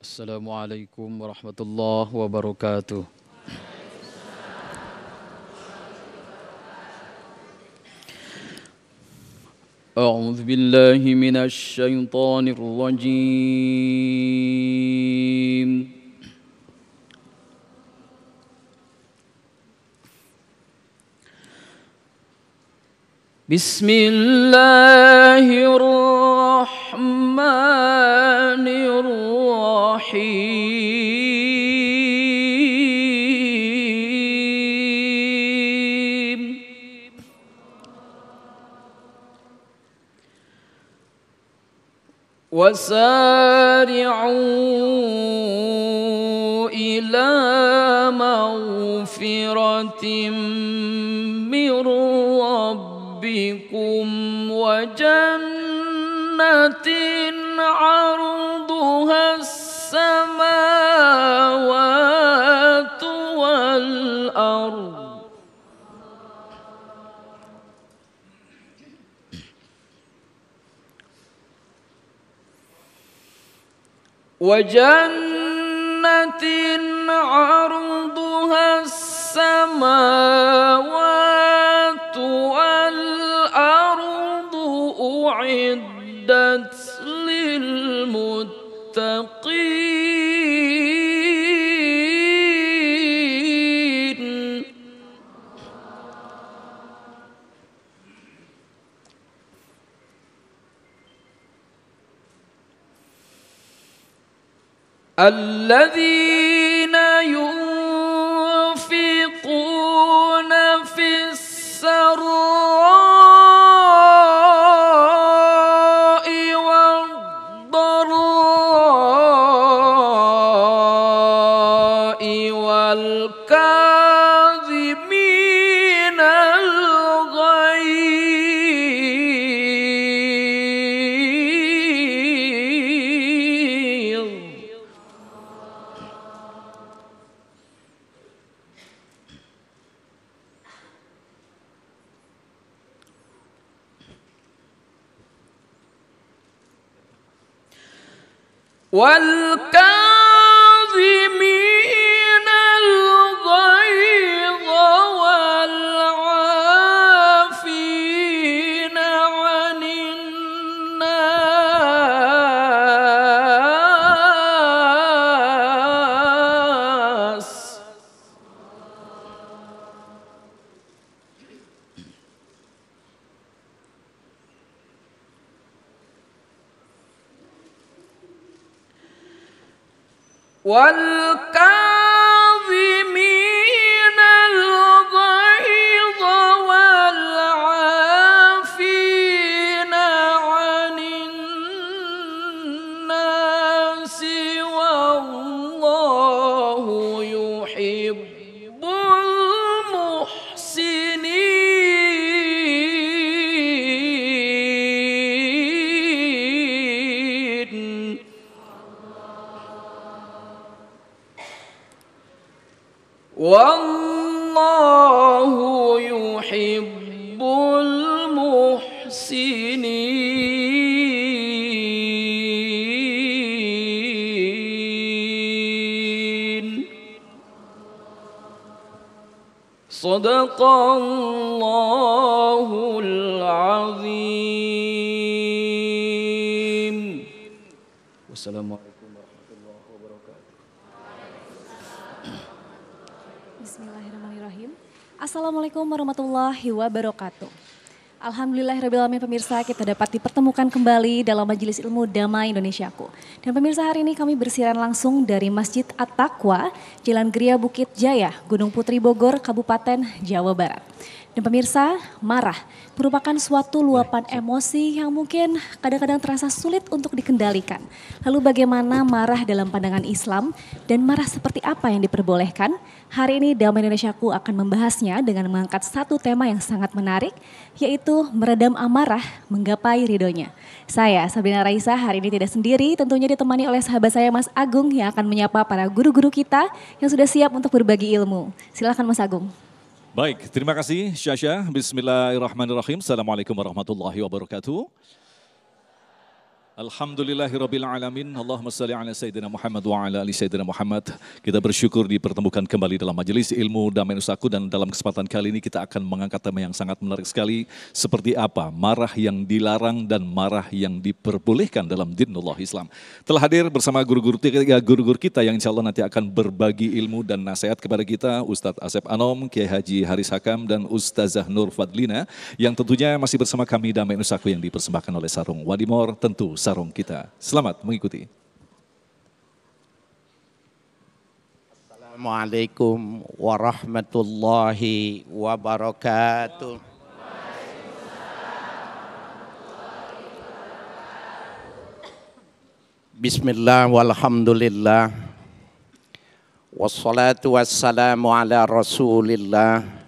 Assalamualaikum warahmatullahi wabarakatuh. أعوذ بالله من الشيطان الرجيم. بسم الله الرحمن الرحيم. وسارعوا إلى مغفرة من ربكم وجنة عرضها السماوات والأرض عرضها السماوات والأرض أعدت للمتقين. الذين ينفقون في السراء والضراء والكاظمين الغيظ والكاظمين الغيظ والعافين عن الناس والكاظمين الغيظ والعافين عن الناس والله يحب المحسنين. والله يحب المحسنين. صدق الله العظيم. والسلام عليكم warahmatullahi wabarakatuh. Bismillahirrahmanirrahim. Assalamualaikum warahmatullahi wabarakatuh. Alhamdulillahirrahmanirrahim pemirsa, kita dapat dipertemukan kembali dalam Majelis Ilmu Damai Indonesiaku. Dan pemirsa, hari ini kami bersiaran langsung dari Masjid At-Taqwa, Jalan Gria Bukit Jaya, Gunung Putri Bogor, Kabupaten Jawa Barat. Dan pemirsa, marah merupakan suatu luapan emosi yang mungkin kadang-kadang terasa sulit untuk dikendalikan. Lalu bagaimana marah dalam pandangan Islam dan marah seperti apa yang diperbolehkan? Hari ini Damai Indonesiaku akan membahasnya dengan mengangkat satu tema yang sangat menarik, yaitu meredam amarah, menggapai ridhonya. Saya, Sabrina Raisa, hari ini tidak sendiri, tentunya ditemani oleh sahabat saya Mas Agung yang akan menyapa para guru-guru kita yang sudah siap untuk berbagi ilmu. Silakan Mas Agung. Baik, terima kasih Syasha. Bismillahirrahmanirrahim. Assalamualaikum warahmatullahi wabarakatuh. Alhamdulillahirabbil alamin. Allahumma shalli ala sayyidina Muhammad wa ala ali sayyidina Muhammad. Kita bersyukur dipertemukan kembali dalam majelis ilmu Damai Nusaku, dan dalam kesempatan kali ini kita akan mengangkat tema yang sangat menarik sekali, seperti apa marah yang dilarang dan marah yang diperbolehkan dalam dinullah Islam. Telah hadir bersama guru-guru kita yang insya Allah nanti akan berbagi ilmu dan nasihat kepada kita, Ustadz Asep Anom, Kiai Haji Haris Hakam, dan Ustazah Nur Fadlina, yang tentunya masih bersama kami Damai Nusaku yang dipersembahkan oleh Sarung Wadimor, tentu sarung kita. Selamat mengikuti. Assalamualaikum warahmatullahi wabarakatuh. Bismillah walhamdulillah. Wassalatu wassalamu ala rasulillah.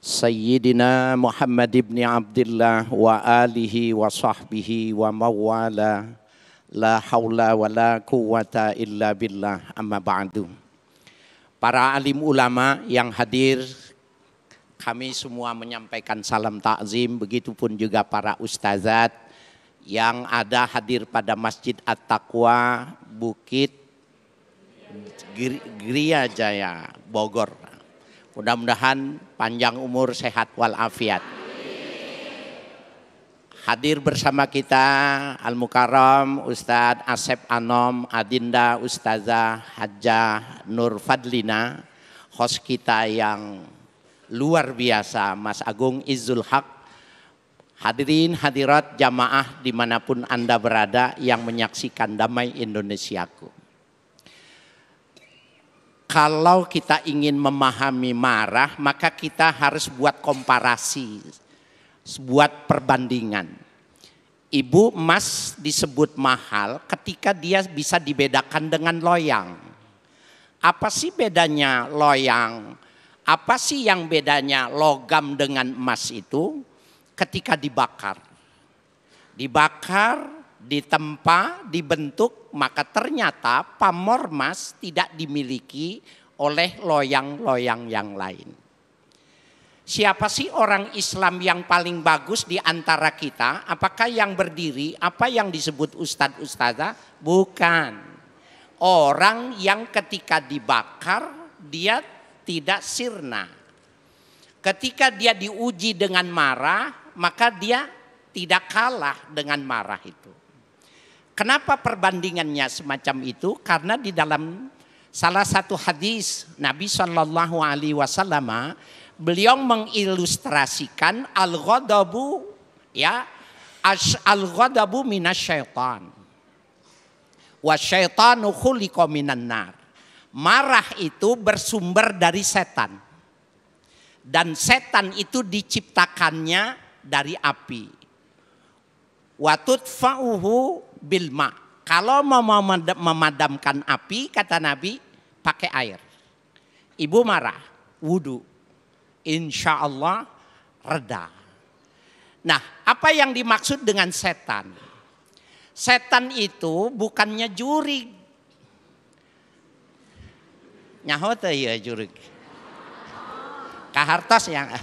Sayyidina Muhammad ibn Abdullah wa alihi wa sahbihi wa mawala. La hawla wa la quwata illa billah, amma ba'du. Para alim ulama yang hadir, kami semua menyampaikan salam takzim, begitupun juga para ustazat yang ada hadir pada Masjid At-Taqwa Bukit Gria Jaya, Bogor. Mudah-mudahan panjang umur, sehat walafiat. Hadir bersama kita Al-Mukarram Ustadz Asep Anom, Adinda Ustazah Hajjah Nur Fadlina, host kita yang luar biasa Mas Agung Izzul Haq. Hadirin hadirat jamaah dimanapun Anda berada yang menyaksikan Damai Indonesiaku. Kalau kita ingin memahami marah, maka kita harus buat komparasi, buat perbandingan. Ibu emas disebut mahal ketika dia bisa dibedakan dengan loyang. Apa sih bedanya loyang? Apa sih yang bedanya logam dengan emas itu? Ketika dibakar. Dibakar, ditempa, dibentuk, maka ternyata pamor emas tidak dimiliki oleh loyang-loyang yang lain. Siapa sih orang Islam yang paling bagus di antara kita? Apakah yang berdiri, apa yang disebut ustadz ustazah? Bukan. Orang yang ketika dibakar dia tidak sirna. Ketika dia diuji dengan marah, maka dia tidak kalah dengan marah itu. Kenapa perbandingannya semacam itu? Karena di dalam salah satu hadis Nabi Shallallahu Alaihi Wasallam, beliau mengilustrasikan al-ghadabu, ya, al-ghadabu minasyaitan, wa syaitanu khuliqa minan nar. Marah itu bersumber dari setan, dan setan itu diciptakannya dari api. Wa tudfa'uhu bilma. Kalau mau memadamkan api, kata Nabi, pakai air. Ibu marah, wudu, insya Allah reda. Nah, apa yang dimaksud dengan setan? Setan itu bukannya jurig. Nyaho teh ya jurig. Kahartos yang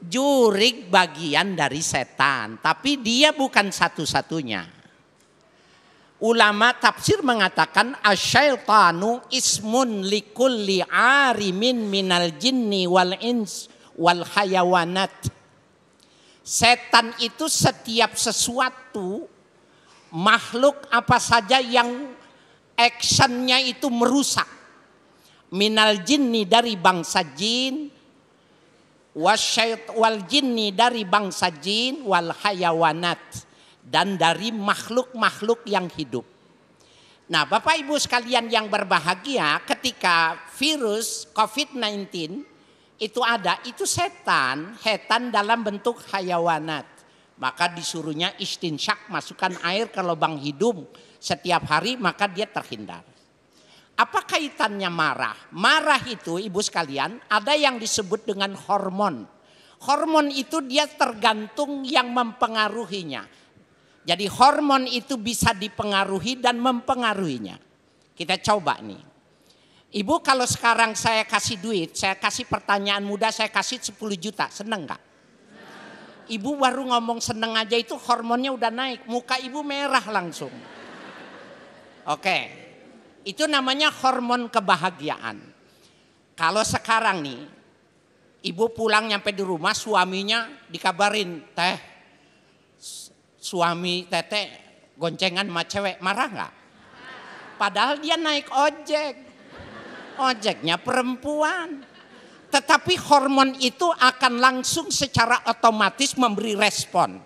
jurig bagian dari setan, tapi dia bukan satu-satunya. Ulama tafsir mengatakan asyaitanu ismun likulli arimin minal jinni wal ins wal hayawanat. Setan itu setiap sesuatu, makhluk apa saja yang actionnya itu merusak. Minal jinni dari bangsa jin, wal jinni dari bangsa jin, wal hayawanat, dan dari makhluk-makhluk yang hidup. Nah, Bapak Ibu sekalian yang berbahagia, ketika virus COVID-19 itu ada, itu setan dalam bentuk hayawanat. Maka disuruhnya istinsyak, masukkan air ke lubang hidung setiap hari, maka dia terhindar. Apa kaitannya marah? Marah itu ibu sekalian ada yang disebut dengan hormon. Hormon itu dia tergantung yang mempengaruhinya. Jadi hormon itu bisa dipengaruhi dan mempengaruhinya. Kita coba nih. Ibu kalau sekarang saya kasih duit, saya kasih pertanyaan mudah, saya kasih 10 juta, seneng gak? Ibu baru ngomong seneng aja itu hormonnya udah naik. Muka ibu merah langsung. Oke. Itu namanya hormon kebahagiaan. Kalau sekarang nih, ibu pulang nyampe di rumah suaminya dikabarin, teh suami tete goncengan sama cewek, marah nggak? Padahal dia naik ojek. Ojeknya perempuan. Tetapi hormon itu akan langsung secara otomatis memberi respon.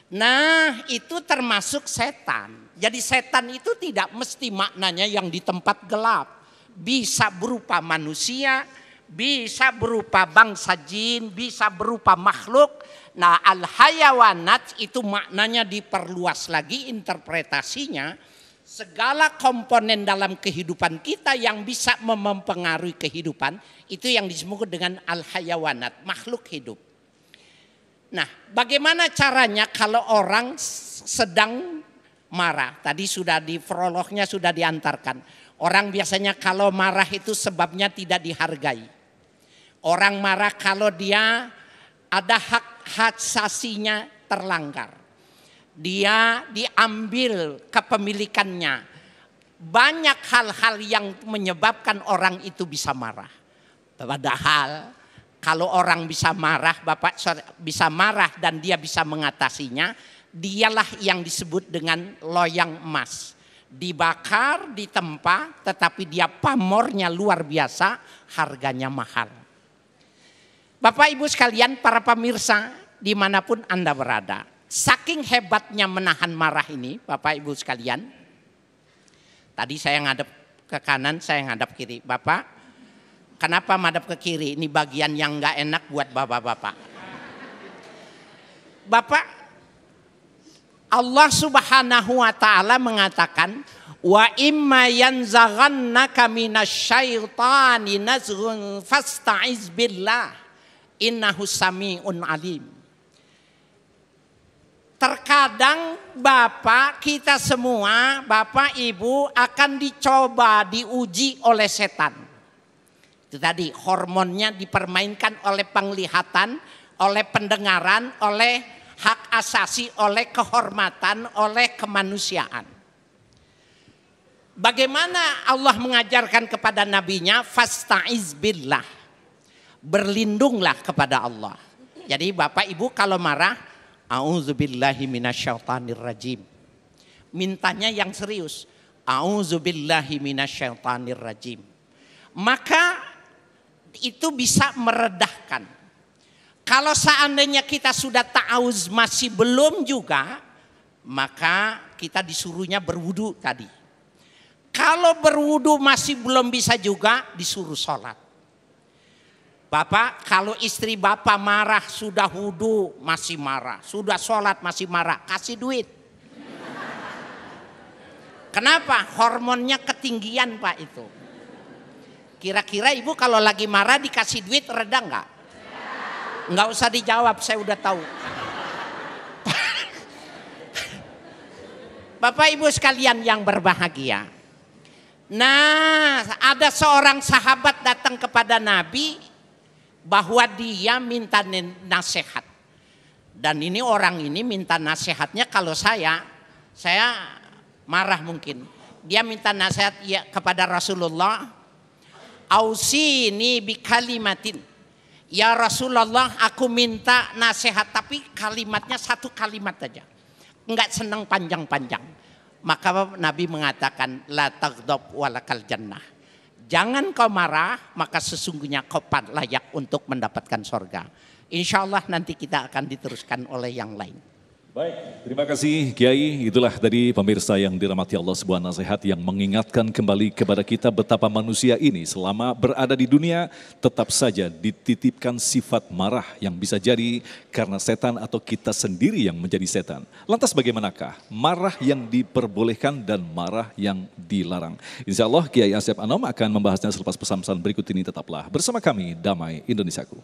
Nah, itu termasuk setan. Jadi setan itu tidak mesti maknanya yang di tempat gelap. Bisa berupa manusia, bisa berupa bangsa jin, bisa berupa makhluk. Nah, al-hayawanat itu maknanya diperluas lagi interpretasinya. Segala komponen dalam kehidupan kita yang bisa mempengaruhi kehidupan itu yang disebut dengan al-hayawanat, makhluk hidup. Nah, bagaimana caranya kalau orang sedang marah? Tadi sudah di prolognya sudah diantarkan. Orang biasanya kalau marah itu sebabnya tidak dihargai. Orang marah kalau dia ada hak asasinya terlanggar. Dia diambil kepemilikannya. Banyak hal-hal yang menyebabkan orang itu bisa marah. Padahal kalau orang bisa marah, Bapak bisa marah dan dia bisa mengatasinya, dialah yang disebut dengan loyang emas. Dibakar, ditempa, tetapi dia pamornya luar biasa, harganya mahal. Bapak Ibu sekalian, para pemirsa dimanapun Anda berada. Saking hebatnya menahan marah ini, Bapak Ibu sekalian. Tadi saya ngadep ke kanan, saya ngadep kiri. Bapak, kenapa madep ke kiri? Ini bagian yang nggak enak buat bapak-bapak. Bapak, Allah Subhanahu wa taala mengatakan, wa imma yanzaghannaka minasyaitani nazghun fasta'iz billah innahu samiun alim. Terkadang Bapak, kita semua, Bapak Ibu akan dicoba, diuji oleh setan. Itu tadi hormonnya dipermainkan oleh penglihatan, oleh pendengaran, oleh hak asasi, oleh kehormatan, oleh kemanusiaan. Bagaimana Allah mengajarkan kepada nabinya, fasta'iz billah. Berlindunglah kepada Allah. Jadi Bapak Ibu kalau marah, a'udzubillahi minasyaitonir rajim. Mintanya yang serius. A'udzubillahi minasyaitonir rajim. Maka itu bisa meredahkan. Kalau seandainya kita sudah ta'awuz masih belum juga, maka kita disuruhnya berwudu tadi. Kalau berwudu masih belum bisa juga, disuruh sholat. Bapak, kalau istri Bapak marah, sudah wudu masih marah, sudah sholat masih marah, kasih duit. Kenapa? Hormonnya ketinggian Pak itu. Kira-kira ibu kalau lagi marah dikasih duit reda nggak? Nggak usah dijawab, saya udah tahu. Bapak Ibu sekalian yang berbahagia. Nah, ada seorang sahabat datang kepada Nabi bahwa dia minta nasihat. Dan ini orang ini minta nasihatnya, kalau saya marah mungkin. Dia minta nasihat ya kepada Rasulullah. Ausini bi kalimatin. Ya Rasulullah, aku minta nasihat tapi kalimatnya satu kalimat aja. Enggak senang panjang-panjang. Maka Nabi mengatakan la taghdab walakal jannah. Jangan kau marah, maka sesungguhnya kau layak untuk mendapatkan sorga. Insya Allah nanti kita akan diteruskan oleh yang lain. Baik, terima kasih Kiai. Itulah tadi pemirsa yang dirahmati Allah, sebuah nasihat yang mengingatkan kembali kepada kita betapa manusia ini selama berada di dunia tetap saja dititipkan sifat marah yang bisa jadi karena setan atau kita sendiri yang menjadi setan. Lantas bagaimanakah marah yang diperbolehkan dan marah yang dilarang? Insya Allah Kiai Asep Anom akan membahasnya selepas pesan-pesan berikut ini. Tetaplah bersama kami, Damai Indonesiaku.